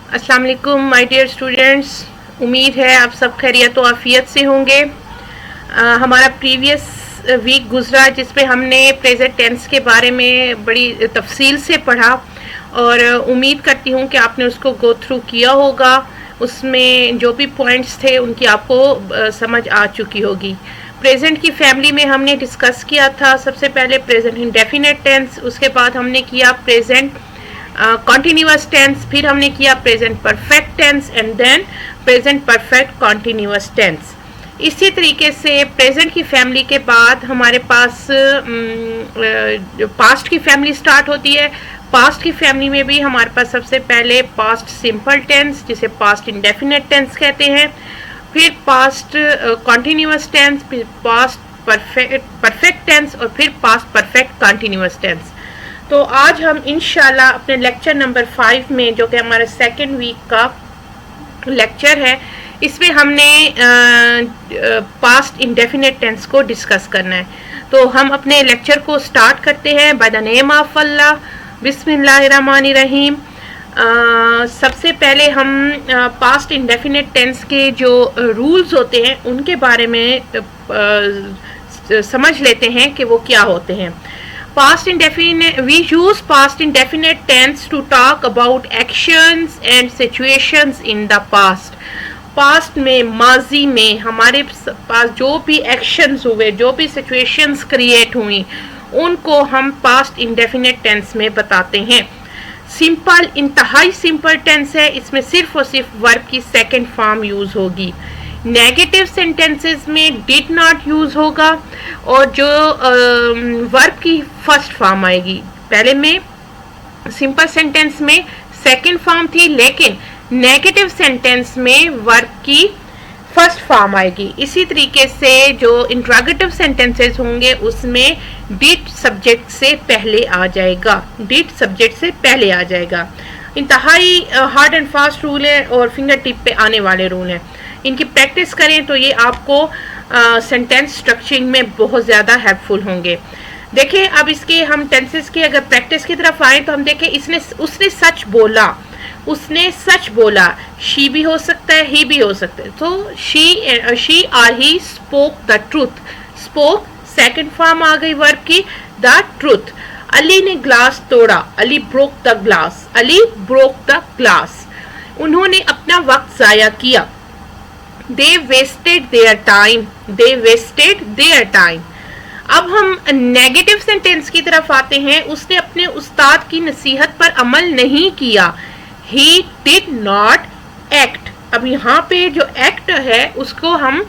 अस्सलाम वालेकुम my dear students, उम्मीद है आप सब खैरियत और आफियत से होंगे। हमारा प्रीवियस वीक गुजरा जिस पे हमने प्रेजेंट टेंस के बारे में बड़ी तफसील से पढ़ा और उम्मीद करती हूँ कि आपने उसको गो थ्रू किया होगा। उसमें जो भी पॉइंट्स थे उनकी आपको समझ आ चुकी होगी। प्रेजेंट की फैमिली में हमने डिस्कस किया था सबसे पहले प्रेजेंट इंडेफिनिट टेंस, उसके बाद हमने किया प्रेजेंट कॉन्टिन्यूअस टेंस, फिर हमने किया present perfect tense and then present perfect continuous tense. इसी तरीके से प्रेजेंट की फैमिली के बाद हमारे पास पास्ट की फैमिली स्टार्ट होती है। पास्ट की फैमिली में भी हमारे पास सबसे पहले पास्ट सिंपल टेंस जिसे पास्ट इंडेफिनिट टेंस कहते हैं, फिर पास्ट कॉन्टिन्यूअस टेंस, फिर पास्ट परफेक्ट टेंस और फिर पास्ट परफेक्ट कॉन्टिन्यूअस टेंस। तो आज हम इंशाल्लाह अपने लेक्चर नंबर 5 में, जो कि हमारा सेकेंड वीक का लेक्चर है, इसमें हमने पास्ट इंडेफिनिट टेंस को डिस्कस करना है। तो हम अपने लेक्चर को स्टार्ट करते हैं बाय द नेम ऑफ अल्लाह, बिस्मिल्लाहिर्रहमानिर्रहीम। सबसे पहले हम पास्ट इंडेफिनिट टेंस के जो रूल्स होते हैं उनके बारे में समझ लेते हैं कि वो क्या होते हैं। Past indefinite, we use past indefinite tense to talk about actions and situations in the past. Past में, माजी में हमारे पास जो भी actions हुए, जो भी situations create हुई, उनको हम past indefinite tense में बताते हैं। Simple, इंतहाई simple tense है, इसमें सिर्फ और सिर्फ verb की second form use होगी। नेगेटिव सेंटेंसेस में डिड नॉट यूज होगा और जो वर्ब की फर्स्ट फॉर्म आएगी। पहले में सिंपल सेंटेंस में सेकंड फॉर्म थी, लेकिन नेगेटिव सेंटेंस में वर्ब की फर्स्ट फॉर्म आएगी। इसी तरीके से जो इंट्रोगेटिव सेंटेंसेस होंगे उसमें डिड सब्जेक्ट से पहले आ जाएगा, डिड सब्जेक्ट से पहले आ जाएगा। इंतहाई हार्ड एंड फास्ट रूल है और फिंगर टिप पे आने वाले रूल हैं। इनकी प्रैक्टिस करें तो ये आपको सेंटेंस स्ट्रक्चरिंग में बहुत ज़्यादा हेल्पफुल होंगे। देखिए, अब इसके हम टेंसेस की अगर प्रैक्टिस की तरफ आए तो हम देखें, उसने सच बोला, उसने सच बोला। शी भी हो सकता है, ही भी हो सकता है। तो शी और he spoke the truth. Spoke second form आ गई वर्ब की, द ट्रूथ। अली ने ग्लास तोड़ा, Ali broke the glass, Ali broke the glass. उन्होंने अपना वक्त जाया किया, they wasted their time, they wasted their time। अब हम नेगेटिव सेंटेंस की तरफ आते हैं। उसने अपने उस्ताद की नसीहत पर अमल नहीं किया, he did not act। अब यहाँ पे जो act है उसको हम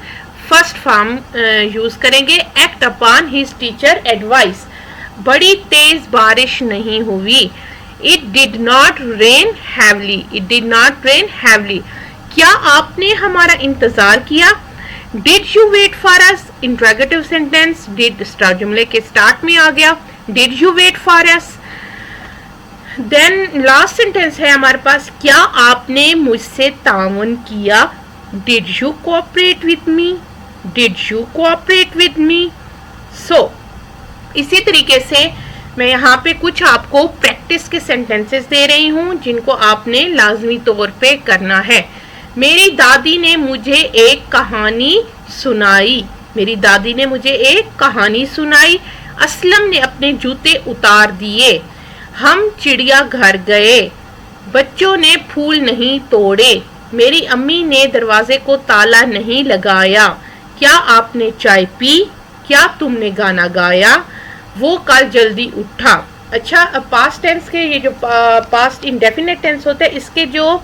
फर्स्ट फॉर्म यूज करेंगे, act upon his teacher advice। बड़ी तेज बारिश नहीं हुई, it did not rain heavily, it did not rain heavily। क्या आपने हमारा इंतजार किया? Did you wait for us? Interrogative sentence, did start जुमले के स्टार्ट में आ गया, Did you wait for us? Then last sentence है हमारे पास, क्या आपने मुझसे ताउन किया? Did you cooperate with me? Did you cooperate with me? So, इसी तरीके से मैं यहाँ पे कुछ आपको प्रैक्टिस के सेंटेंसेस दे रही हूँ जिनको आपने लाजमी तौर पे करना है। मेरी दादी ने मुझे एक कहानी सुनाई, मेरी दादी ने मुझे एक कहानी सुनाई। असलम ने अपने जूते उतार दिए, हम चिड़िया घर गए, बच्चों ने फूल नहीं तोड़े, मेरी अम्मी ने दरवाजे को ताला नहीं लगाया। क्या आपने चाय पी? क्या तुमने गाना गाया? वो कल जल्दी उठा। अच्छा, पास्ट टेंस के ये जो पास्ट इंडेफिनिट टेंस होता है, इसके जो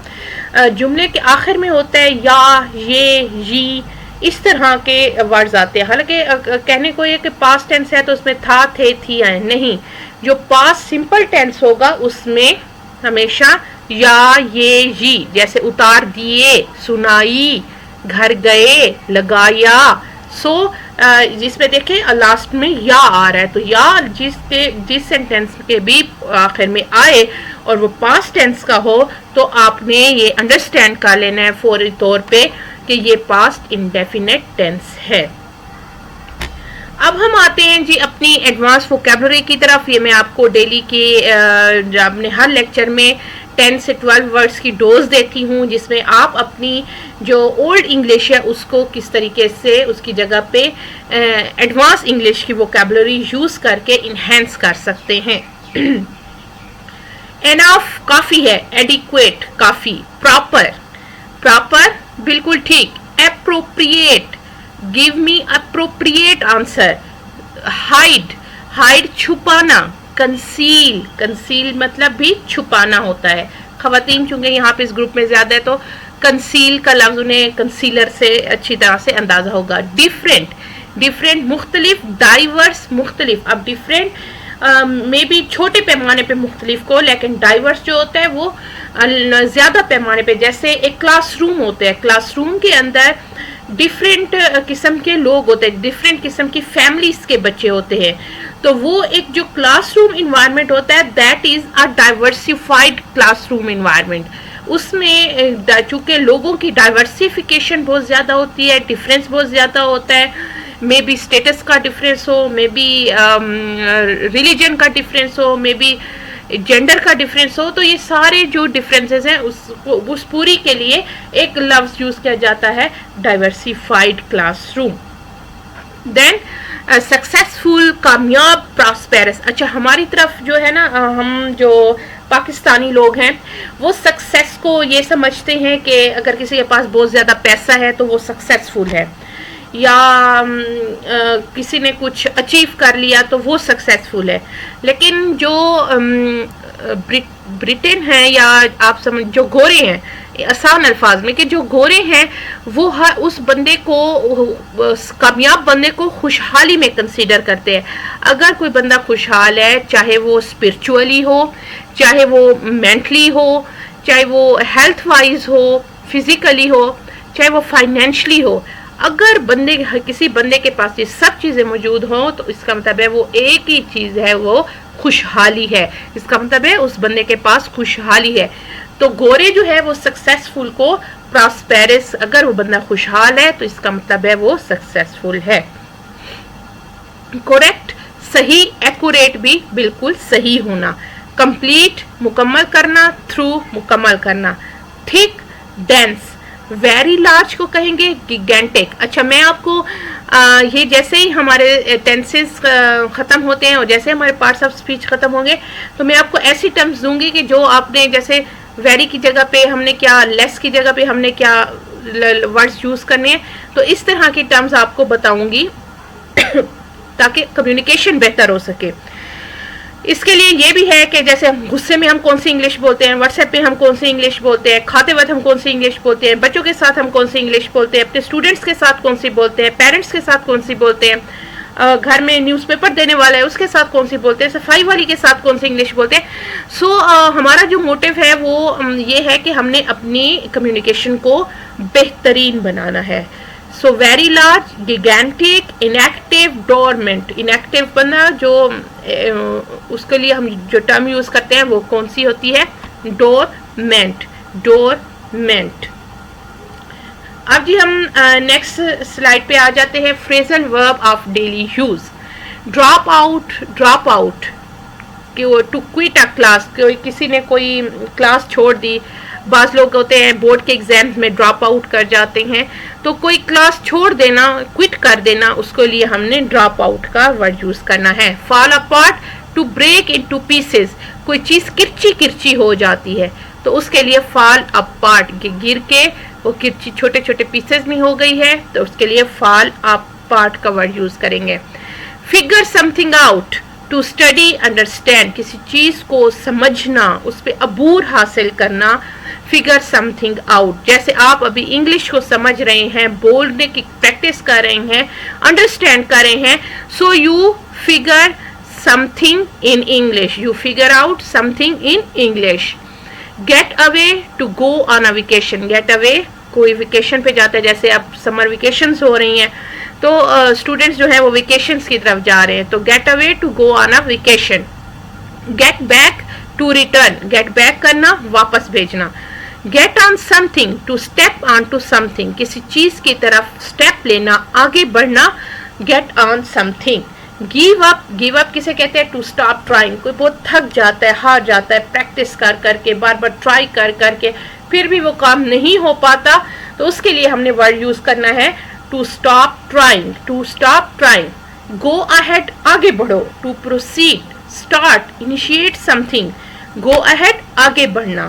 जुमले के आखिर में होता है या, ये, इस तरह के वर्ड्स आते हैं। हालांकि कहने को ये कि पास्ट टेंस है तो उसमें था, थे, थी आए, नहीं। जो पास्ट सिंपल टेंस होगा उसमें हमेशा या, ये, जैसे उतार दिए, सुनाई, घर गए, लगाया। सो जिसमें देखें लास्ट में या आ रहा है, तो या जिस सेंटेंस के भी आखिर में आए और वो पास्ट टेंस का हो तो आपने ये अंडरस्टैंड कर लेना है फौरी तौर पे कि ये पास्ट इंडेफिनिट टेंस है। अब हम आते हैं जी अपनी एडवांस वोकैबुलरी की तरफ। ये मैं आपको डेली के अपने हर लेक्चर में 10 سے 12 ورڈز کی ڈوز دیتی ہوں جس میں آپ اپنی جو اولڈ انگلش ہے اس کو کس طریقے سے اس کی جگہ پہ ایڈوانس انگلش کی ووکیبلری یوز کر کے انہینس کر سکتے ہیں. انف کافی ہے, ایڈیکویٹ کافی, پراپر پراپر بالکل ٹھیک, appropriate give me appropriate answer, hide hide چھپانا, کنسیل کنسیل مطلب بھی چھپانا ہوتا ہے. خواتین چونکہ یہاں پہ اس گروپ میں زیادہ ہے تو کنسیل کا لفظ انہیں کنسیلر سے اچھی طرح سے اندازہ ہوگا. ڈفرینٹ ڈفرینٹ مختلف, ڈائیورس مختلف. اب ڈفرینٹ میں بھی چھوٹے پیمانے پہ مختلف کو, لیکن ڈائیورس جو ہوتا ہے وہ زیادہ پیمانے پہ. جیسے ایک کلاس روم ہوتا ہے, کلاس روم کے اندر ڈفرینٹ قسم کے لوگ ہوتے ہیں, ڈفرینٹ قسم کی فیملیز کے بچے ہوتے ہیں. تو وہ ایک جو کلاس روم انوائرمنٹ ہوتا ہے that is a diversified classroom environment. اس میں چونکہ لوگوں کی ڈائیورسیفیکیشن بہت زیادہ ہوتی ہے, ڈفرینس بہت زیادہ ہوتا ہے, مے بی اسٹیٹس کا ڈفرینس ہو, مے بی ریلیجن کا ڈفرینس ہو, مے بی جینڈر کا ڈفرینس ہو. تو یہ سارے جو ڈفرینسز ہیں اس پوری کے لیے ایک لفظ یوز کیا جاتا ہے ڈائیورسیفائڈ کلاس روم. دین سکسیسفل, کامیاب, پراسپیرس. اچھا ہماری طرف جو ہے نا, ہم جو پاکستانی لوگ ہیں وہ سکسیس کو یہ سمجھتے ہیں کہ اگر کسی کے پاس بہت زیادہ پیسہ ہے تو وہ سکسیسفل ہے, یا کسی نے کچھ اچیو کر لیا تو وہ سکسیسفل ہے. لیکن جو برٹن ہیں یا آپ سمجھ جو گورے ہیں, آسان الفاظ میں کہ جو گورے ہیں وہ اس بندے کو, کامیاب بندے کو خوشحالی میں کنسیڈر کرتے ہیں. اگر کوئی بندہ خوشحال ہے, چاہے وہ اسپرچولی ہو, چاہے وہ مینٹلی ہو, چاہے وہ ہیلتھ وائز ہو, فزیکلی ہو, چاہے وہ فائنینشلی ہو, اگر کسی بندے کے پاس یہ سب چیزیں موجود ہوں تو اس کا مطلب ہے وہ ایک ہی چیز ہے, وہ خوشحالی ہے. اس کا مطلب ہے اس بندے کے پاس خوشحالی ہے. تو گورے جو ہے وہ سکسیسفل کو پراسپیرس, اگر وہ بندہ خوشحال ہے تو اس کا مطلب ہے وہ سکسیسفل ہے. کریکٹ صحیح, ایکوریٹ بھی بالکل صحیح ہونا. کمپلیٹ مکمل کرنا, تھرو مکمل کرنا. تھک ڈینس, ویری لارج کو کہیں گے گیگینٹک. اچھا میں آپ کو یہ جیسے ہی ہمارے ٹینسز ختم ہوتے ہیں اور جیسے ہمارے پارٹس آف اسپیچ ختم ہوں گے تو میں آپ کو ایسی ٹرمز دوں گی کہ جو آپ نے جیسے ویری کی جگہ پہ ہم نے کیا, لیس کی جگہ پہ ہم نے کیا ورڈز یوز کرنے ہیں, تو اس طرح کی ٹرمز آپ کو بتاؤں گی تاکہ کمیونیکیشن بہتر ہو سکے. اس کے لیے یہ بھی ہے کہ جیسے غصے میں ہم کون سی انگلش بولتے ہیں, واٹس ایپ پہ ہم کون سی انگلش بولتے ہیں, کھاتے وقت ہم کون سی انگلش بولتے ہیں, بچوں کے ساتھ ہم کون سی انگلش بولتے ہیں, اپنے اسٹوڈنٹس کے ساتھ کون سی بولتے ہیں, پیرنٹس کے ساتھ کون سی بولتے ہیں, گھر میں نیوز پیپر دینے والا ہے اس کے ساتھ کون سی بولتے ہیں, صفائی والی کے ساتھ کون سی انگلش بولتے ہیں. سو ہمارا جو موٹیو ہے وہ یہ ہے کہ ہم نے اپنی کمیونیکیشن کو بہترین بنانا ہے. So very large, gigantic, inactive, dormant. Inactive بنا جو اس کے لیے ہم جو ٹرم یوز کرتے ہیں وہ کون سی ہوتی ہے, ڈورمنٹ. ڈورمنٹ. اب جی ہم نیکسٹ سلائڈ پہ آ جاتے ہیں. Phrasal verb of daily use. Drop out, drop out, to quit a class, کسی نے کوئی کلاس چھوڑ دی. بعض لوگ ہوتے ہیں بورڈ کے ایگزامز میں ڈراپ آؤٹ کر جاتے ہیں, تو کوئی کلاس چھوڑ دینا, کوئٹ کر دینا, اس کے لیے ہم نے ڈراپ آؤٹ کا ورڈ یوز کرنا ہے. Fall apart, to break into pieces, کوئی چیز کرچی کرچی ہو جاتی ہے تو اس کے لیے فال اپارٹ, گر کے وہ کرچی چھوٹے چھوٹے پیسز میں ہو گئی ہے تو اس کے لیے فال اپارٹ کا ورڈ یوز کریں گے. Figure something out, to study, understand, کسی چیز کو سمجھنا, اس پہ عبور حاصل کرنا. فگر سم تھنگ آؤٹ, جیسے آپ ابھی انگلش کو سمجھ رہے ہیں, بولنے کی پریکٹس کر رہے ہیں, انڈرسٹینڈ کر رہے ہیں, so you figure something in English, you figure out something in English. Get away, to go on a vacation. Get away, کوئی ویکیشن پہ جاتا ہے, جیسے اب سمر ویکیشنز ہو رہی ہیں تو اسٹوڈینٹس جو ہیں وہ ویکیشنز کی طرف جا رہے ہیں, تو get away, to go on a vacation. Get back, to return, get back کرنا, واپس بھیجنا. Get on something, to step on to something, کسی چیز کی طرف اسٹیپ لینا, آگے بڑھنا. Get on something. Give up किसे कहते हैं? टू स्टॉप ट्राइंग, कोई बहुत थक जाता है, हार जाता है, प्रैक्टिस कर करके, बार बार ट्राई कर करके फिर भी वो काम नहीं हो पाता, तो उसके लिए हमने वर्ड यूज करना है to stop trying, to stop trying. Go ahead, आगे बढ़ो, to proceed, start, initiate something, go ahead, आगे बढ़ना।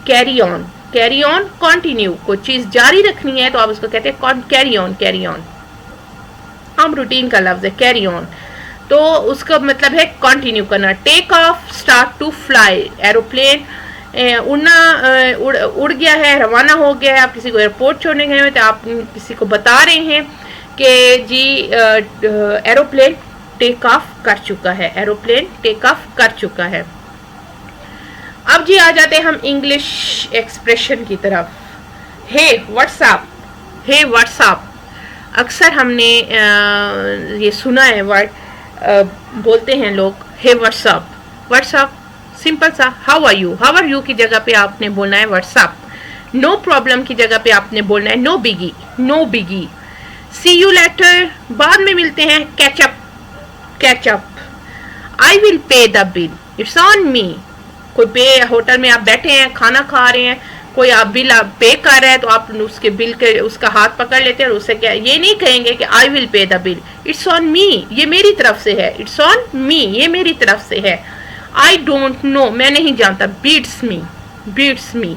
Carry on, carry on, continue, कोई चीज जारी रखनी है तो आप उसको कहते हैं कैरी ऑन, कैरी ऑन। हम रूटीन का लफ्ज है कैरी ऑन, तो उसका मतलब है कंटिन्यू करना। Take off, start to fly, aeroplane उड़ना, उड़ गया है, रवाना हो गया है। आप किसी को एयरपोर्ट छोड़ने गए हैं तो आप किसी को बता रहे हैं कि जी एरोप्लेन टेक ऑफ कर चुका है, एरोप्लेन टेक ऑफ कर चुका है। अब जी आ जाते हैं हम इंग्लिश एक्सप्रेशन की तरफ। हे व्हाट्सएप, हे व्हाट्सएप, अक्सर हमने ये सुना है वर्ड, बोलते हैं लोग हे व्हाट्सएप, व्हाट्सएप सिंपल सा हाउ आर यू की जगह पे आपने बोलना है व्हाट्सएप। नो प्रॉब्लम की जगह पे आपने बोलना है no biggie, no biggie. See you later, बाद में मिलते हैं, catch up, catch up. I will pay the bill, it's on me, कोई पे, होटल में आप बैठे हैं, खाना खा रहे हैं, कोई आप बिल आप पे कर रहे हैं तो आप उसके बिल के उसका हाथ पकड़ लेते हैं और उससे क्या ये नहीं कहेंगे कि आई will pay the bill, it's on मी, ये मेरी तरफ से है, इट्स ऑन मी, ये मेरी तरफ से है। आई डोंट नो, मैं नहीं जानता, beats me, beats me.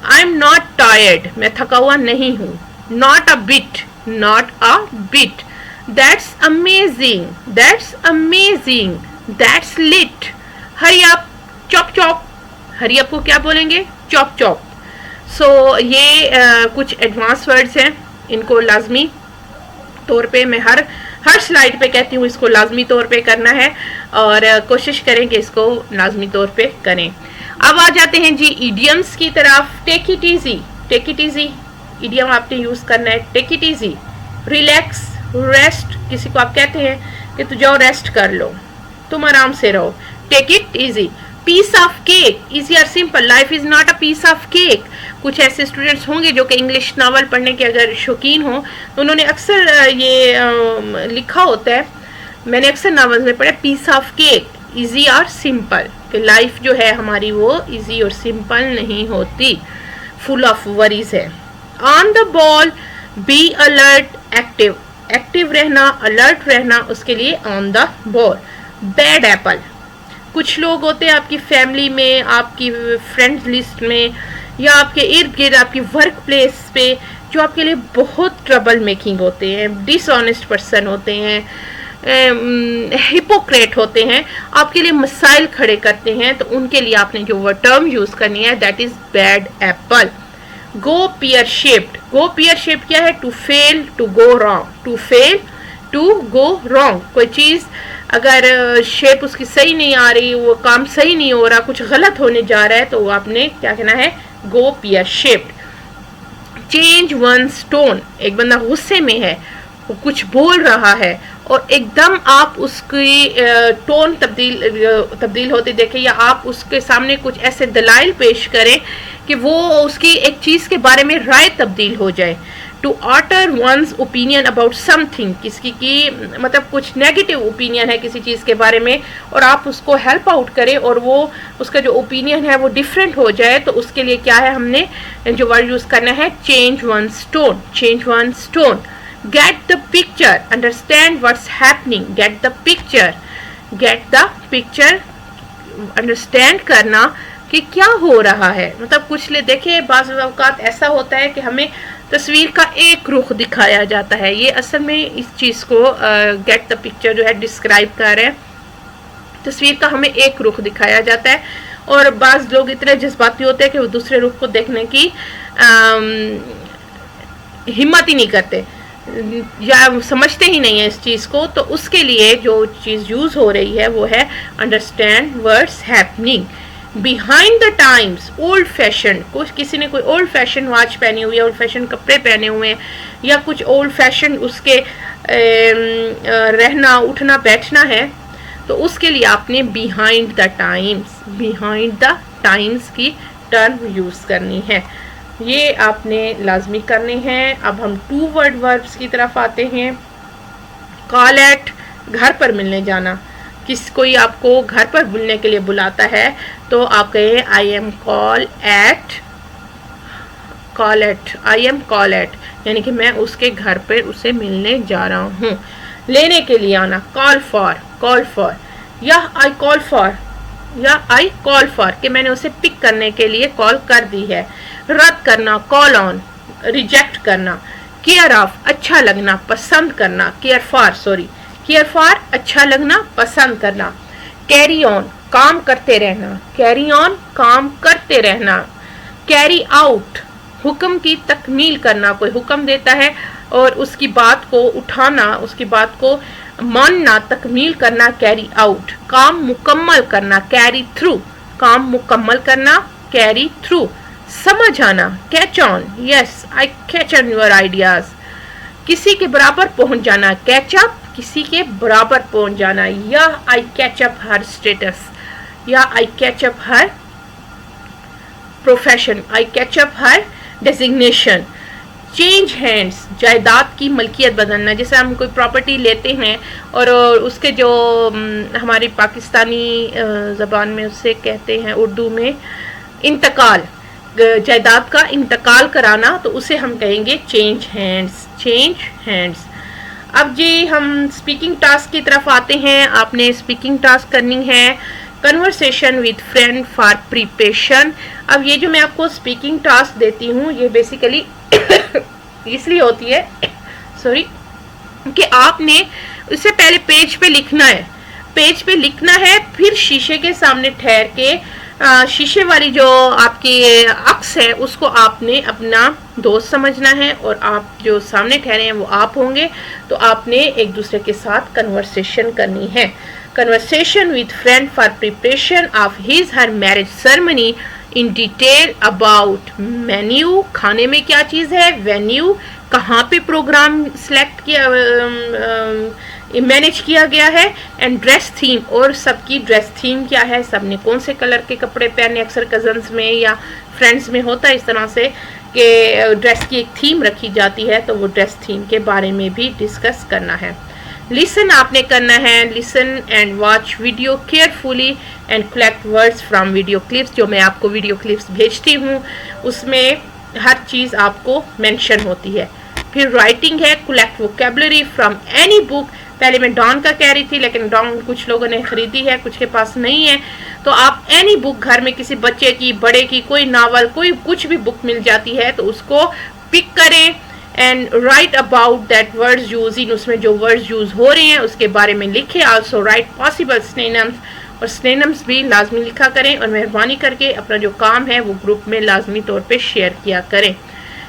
I am not tired, मैं थका हुआ नहीं हूँ, not a bit, not a bit. That's amazing, that's amazing, that's lit. Hurry up, chop chop, hurry up को क्या बोलेंगे? Chop chop. सो ये कुछ एडवांस वर्ड्स हैं, इनको लाजमी तौर पे मैं हर स्लाइड पे कहती हूँ इसको लाजमी तौर पे करना है और कोशिश करें कि इसको लाजमी तौर पे करें। अब आ जाते हैं जी इडियम्स की तरफ। Take it easy, take it easy, idiom आपने यूज करना है take it easy. Relax, rest, किसी को आप कहते हैं कि तू जाओ रेस्ट कर लो, तुम आराम से रहो, take it easy. Piece of cake, easy और simple, life is not a piece of cake. कुछ ऐसे स्टूडेंट्स होंगे जो कि इंग्लिश नावल पढ़ने के अगर शौकीन हो तो उन्होंने अक्सर ये लिखा होता है, मैंने अक्सर नावल्स में पढ़ा, पीस ऑफ केक, इजी और सिंपल, कि लाइफ जो है हमारी वो इजी और सिंपल नहीं होती, फुल ऑफ वरीज है। On the ball, be alert, active, active रहना, अलर्ट रहना, उसके लिए on the ball. Bad Apple, कुछ लोग होते हैं आपकी फैमिली में, आपकी फ्रेंड्स लिस्ट में या आपके इर्द गिर्द आपकी वर्क प्लेस पे जो आपके लिए बहुत ट्रबल मेकिंग होते हैं, डिसऑनेस्ट पर्सन होते हैं, हिपोक्रेट होते हैं, आपके लिए मसाइल खड़े करते हैं, तो उनके लिए आपने जो वो टर्म यूज करनी है that is bad apple. Go pear shaped, go pear shaped क्या है? To fail, to go wrong, to fail, to go wrong. कोई चीज अगर शेप उसकी सही नहीं आ रही, वो काम सही नहीं हो रहा, कुछ गलत होने जा रहा है, तो आपने क्या कहना है? Go pear shaped. Change one tone, एक बंदा गुस्से में है, वो कुछ बोल रहा है और एकदम आप उसकी टोन तब्दील होते देखें, या आप उसके सामने कुछ ऐसे दलाइल पेश करें कि वो उसकी एक चीज के बारे में राय तब्दील हो जाए। To alter one's opinion about something, किसी की मतलब कुछ नेगेटिव ओपिनियन है किसी चीज़ के बारे में और आप उसको हेल्प आउट करें और वो उसका जो ओपिनियन है वो डिफरेंट हो जाए, तो उसके लिए क्या है, हमने जो वर्ड यूज़ करना है change one's tone, change one's tone. Get the picture, understand what's happening, get the picture, get the picture, understand करना कि क्या हो रहा है। मतलब कुछ ले देखिए, बाज़ औक़ात ऐसा होता है कि हमें तस्वीर का एक रुख दिखाया जाता है, ये असल में इस चीज़ को गेट द पिक्चर जो है डिस्क्राइब कर रहे हैं। तस्वीर का हमें एक रुख दिखाया जाता है और बाज़ लोग इतने जज्बाती होते हैं कि वो दूसरे रुख को देखने की हिम्मत ही नहीं करते या समझते ही नहीं है इस चीज़ को, तो उसके लिए जो चीज़ यूज़ हो रही है वो है understand what's happening. Behind the times, old fashion, कुछ किसी ने कोई ओल्ड फैशन वॉच पहनी हुई है, ओल्ड फैशन कपड़े पहने हुए हैं या कुछ ओल्ड फैशन उसके रहना उठना बैठना है, तो उसके लिए आपने behind the times, behind the times की टर्म यूज़ करनी है, ये आपने लाजमी करने हैं। अब हम टू वर्ड वर्ब्स की तरफ आते हैं। कॉल एट, گھر پر ملنے جانا. کوئی آپ کو گھر پر ملنے کے لیے بلاتا ہے تو آپ کہیں آئی ایم کال ایٹ یعنی کہ میں اس کے گھر پر اسے ملنے جا رہا ہوں. لینے کے لیے آنا کال فار یا آئی کال فار کہ میں نے اسے پک کرنے کے لیے کال کر دی ہے. رد کرنا کال آن. ریجیکٹ کرنا کیئر آف اچھا لگنا پسند کرنا. کیئر فار اچھا لگنا پسند کرنا. کیری آن کام کرتے رہنا. کیری آؤٹ حکم کی تکمیل کرنا. کوئی حکم دیتا ہے اور اس کی بات کو اٹھانا, اس کی بات کو ماننا, تکمیل کرنا. کیری آؤٹ کام مکمل کرنا. کیری تھرو کام مکمل کرنا. کیری تھرو سمجھ آنا. Catch on yes I catch on your ideas. کسی کے برابر پہنچ جانا. کیچ اپ کسی کے برابر پہنچ جانا. یا I catch up Hare status یا I catch up Hare profession. I catch up Hare designation. Change hands جائیداد کی ملکیت بدلنا. جیسے ہم کوئی پراپرٹی لیتے ہیں اور اس کے جو ہماری پاکستانی زبان میں اسے کہتے ہیں اردو میں انتقال, جائیداد کا انتقال کرانا, تو اسے ہم کہیں گے چینج ہینڈز. اب جی ہم اسپیکنگ ٹاسک کی طرف آتے ہیں. آپ نے اسپیکنگ ٹاسک کرنی ہے conversation with friend for preparation. اب یہ جو میں آپ کو اسپیکنگ ٹاسک دیتی ہوں یہ بیسیکلی اس لیے ہوتی ہے کہ آپ نے اس سے پہلے پیج پہ لکھنا ہے, پھر شیشے کے سامنے ٹھہر کے شیشے والی جو آپ کی عکس ہے اس کو آپ نے اپنا دوست سمجھنا ہے اور آپ جو سامنے ٹھہرے ہیں وہ آپ ہوں گے. تو آپ نے ایک دوسرے کے ساتھ کنورسیشن کرنی ہے. Conversation with friend for preparation of his her marriage ceremony in detail about menu کھانے میں کیا چیز ہے, وینیو کہاں پہ پروگرام سلیکٹ کیا مینیج کیا گیا ہے, اینڈ ڈریس تھیم اور سب کی ڈریس تھیم کیا ہے, سب نے کون سے کلر کے کپڑے پہنے. اکثر کزنس میں یا فرینڈس میں ہوتا ہے اس طرح سے کہ ڈریس کی ایک تھیم رکھی جاتی ہے, تو وہ ڈریس تھیم کے بارے میں بھی ڈسکس کرنا ہے. لسن آپ نے کرنا ہے, listen and watch video carefully and collect words from video clips. جو میں آپ کو ویڈیو کلپس بھیجتی ہوں اس میں ہر چیز آپ کو مینشن ہوتی ہے. پھر رائٹنگ ہے, collect vocabulary from any book. پہلے میں ڈان کا کہہ رہی تھی لیکن ڈان کچھ لوگوں نے خریدی ہے, کچھ کے پاس نہیں ہے, تو آپ اینی بک گھر میں کسی بچے کی, بڑے کی, کوئی ناول, کوئی کچھ بھی بک مل جاتی ہے تو اس کو پک کریں and write about that words use in. اس میں جو ورڈز یوز ہو رہے ہیں اس کے بارے میں لکھیں. آلسو رائٹ پاسبل سینونیمز, اور سینونیمز بھی لازمی لکھا کریں, اور مہربانی کر کے اپنا جو کام ہے وہ گروپ میں لازمی طور پہ شیئر کیا کریں.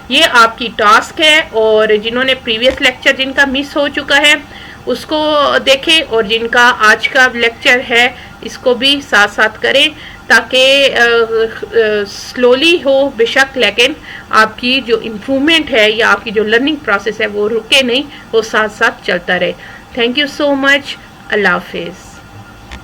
یہ آپ کی ٹاسک ہے, اور جنہوں نے پریویس لیکچر جن کا مس ہو چکا ہے اس کو دیکھیں, اور جن کا آج کا لیکچر ہے اس کو بھی ساتھ ساتھ کریں تاکہ سلولی ہو بے شک, لیکن آپ کی جو امپرومنٹ ہے یا آپ کی جو لرننگ پروسیس ہے وہ رکے نہیں, وہ ساتھ ساتھ چلتا رہے. تھینک یو سو مچ. اللہ حافظ.